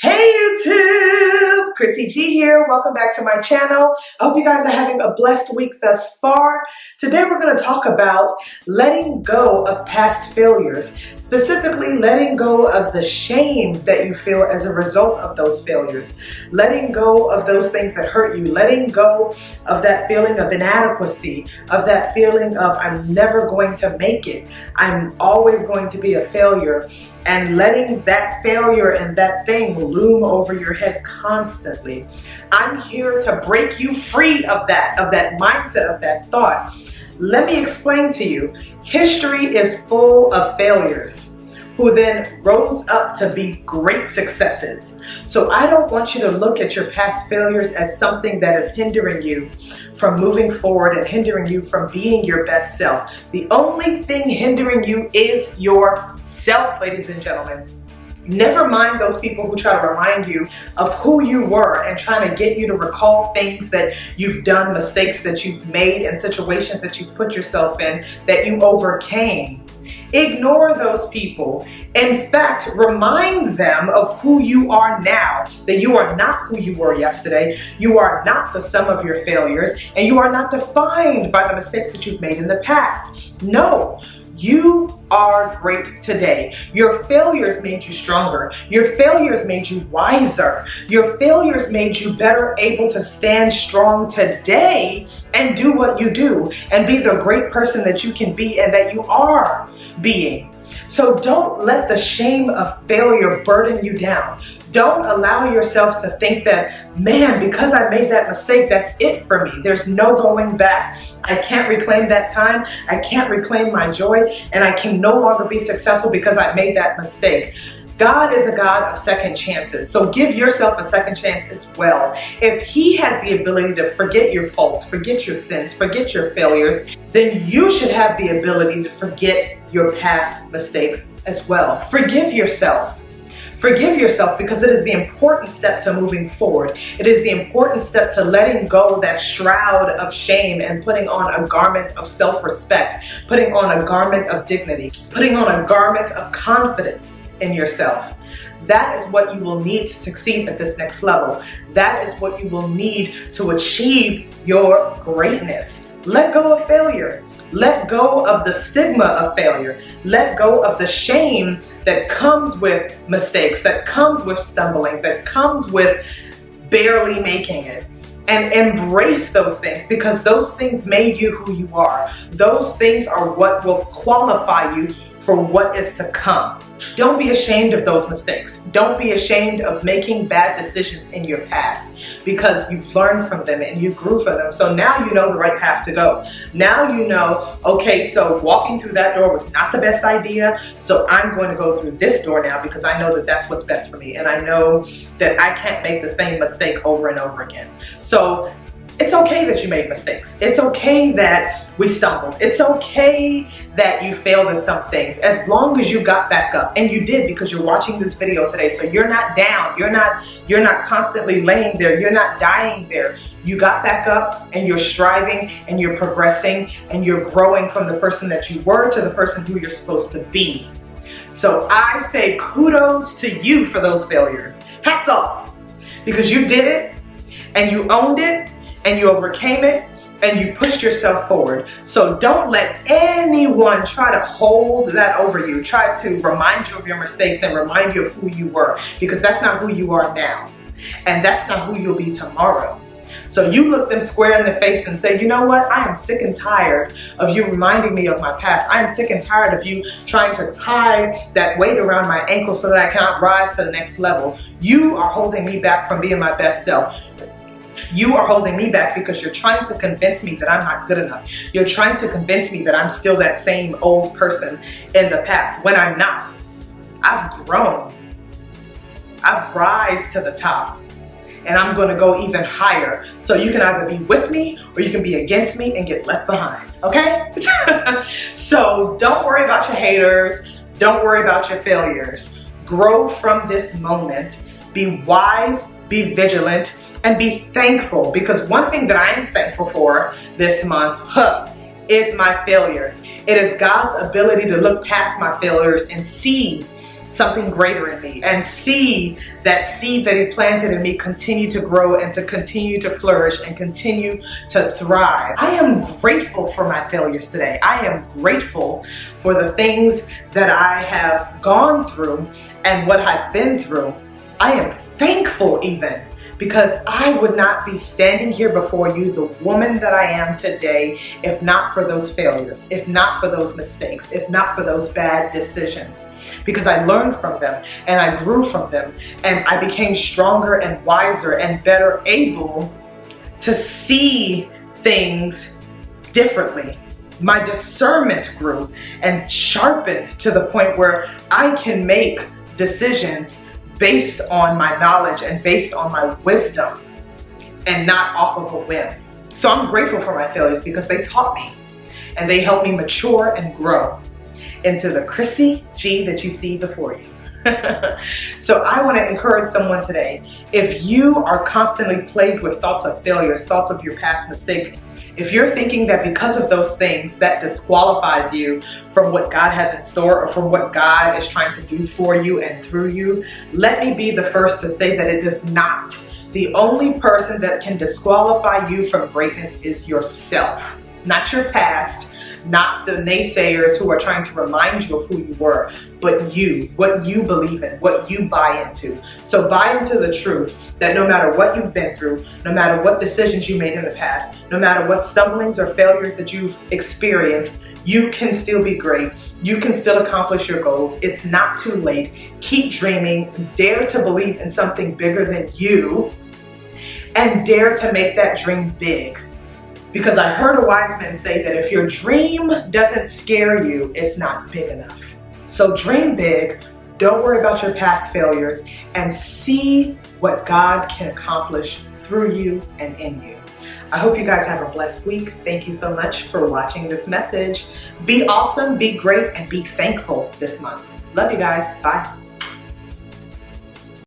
Hey YouTube, Chrissy G here. Welcome back to my channel. I hope you guys are having a blessed week thus far. Today we're going to talk about letting go of past failures, specifically letting go of the shame that you feel as a result of those failures, letting go of those things that hurt you, letting go of that feeling of inadequacy, of that feeling of I'm never going to make it, I'm always going to be a failure, and letting that failure and that thing loom over your head constantly. I'm here to break you free of that mindset, of that thought. Let me explain to you. History is full of failures who then rose up to be great successes. So I don't want you to look at your past failures as something that is hindering you from moving forward and hindering you from being your best self. The only thing hindering you is yourself, ladies and gentlemen. Never mind those people who try to remind you of who you were and trying to get you to recall things that you've done, mistakes that you've made, and situations that you've put yourself in that you overcame. Ignore those people. In fact, remind them of who you are now, that you are not who you were yesterday. You are not the sum of your failures, and you are not defined by the mistakes that you've made in the past. No. You are great today. Your failures made you stronger. Your failures made you wiser. Your failures made you better able to stand strong today and do what you do and be the great person that you can be and that you are being. So don't let the shame of failure burden you down. Don't allow yourself to think that, man, because I made that mistake, that's it for me. There's no going back. I can't reclaim that time. I can't reclaim my joy, and I can no longer be successful because I made that mistake. God is a God of second chances, so give yourself a second chance as well. If He has the ability to forget your faults, forget your sins, forget your failures, then you should have the ability to forget your past mistakes as well. Forgive yourself. Forgive yourself, because it is the important step to moving forward. It is the important step to letting go that shroud of shame and putting on a garment of self-respect, putting on a garment of dignity, putting on a garment of confidence in yourself. That is what you will need to succeed at this next level. That is what you will need to achieve your greatness. Let go of failure. Let go of the stigma of failure. Let go of the shame that comes with mistakes, that comes with stumbling, that comes with barely making it. And embrace those things, because those things made you who you are. Those things are what will qualify you for what is to come. Don't be ashamed of those mistakes. Don't be ashamed of making bad decisions in your past, because you've learned from them and you grew from them. So now you know the right path to go. Now you know, okay, so walking through that door was not the best idea, so I'm going to go through this door now because I know that that's what's best for me, and I know that I can't make the same mistake over and over again. So it's okay that you made mistakes. It's okay that we stumbled. It's okay that you failed at some things, as long as you got back up. And you did, because you're watching this video today. So you're not down. You're not constantly laying there. You're not dying there. You got back up, and you're striving, and you're progressing, and you're growing from the person that you were to the person who you're supposed to be. So I say kudos to you for those failures. Hats off, because you did it, and you owned it, and you overcame it, and you pushed yourself forward. So don't let anyone try to hold that over you, try to remind you of your mistakes and remind you of who you were, because that's not who you are now, and that's not who you'll be tomorrow. So you look them square in the face and say, you know what? I am sick and tired of you reminding me of my past. I am sick and tired of you trying to tie that weight around my ankle so that I cannot rise to the next level. You are holding me back from being my best self. You are holding me back because you're trying to convince me that I'm not good enough. You're trying to convince me that I'm still that same old person in the past, when I'm not. I've grown. I've risen to the top, and I'm going to go even higher. So you can either be with me or you can be against me and get left behind, okay? So don't worry about your haters. Don't worry about your failures. Grow from this moment. Be wise, be vigilant, and be thankful, because one thing that I am thankful for this month is my failures. It is God's ability to look past my failures and see something greater in me and see that seed that he planted in me continue to grow and to continue to flourish and continue to thrive. I am grateful for my failures today. I am grateful for the things that I have gone through and what I've been through. I am thankful even, because I would not be standing here before you, the woman that I am today, if not for those failures, if not for those mistakes, if not for those bad decisions. Because I learned from them and I grew from them and I became stronger and wiser and better able to see things differently. My discernment grew and sharpened to the point where I can make decisions based on my knowledge and based on my wisdom and not off of a whim. So I'm grateful for my failures because they taught me and they helped me mature and grow into the Chrissy G that you see before you. So I want to encourage someone today, if you are constantly plagued with thoughts of failures, thoughts of your past mistakes, if you're thinking that because of those things that disqualifies you from what God has in store or from what God is trying to do for you and through you, let me be the first to say that it does not. The only person that can disqualify you from greatness is yourself, not your past, not the naysayers who are trying to remind you of who you were, but you, what you believe in, what you buy into. So buy into the truth that no matter what you've been through, no matter what decisions you made in the past, no matter what stumblings or failures that you've experienced, you can still be great. You can still accomplish your goals. It's not too late. Keep dreaming. Dare to believe in something bigger than you, and dare to make that dream big. Because I heard a wise man say that if your dream doesn't scare you, it's not big enough. So dream big, don't worry about your past failures, and see what God can accomplish through you and in you. I hope you guys have a blessed week. Thank you so much for watching this message. Be awesome, be great, and be thankful this month. Love you guys. Bye.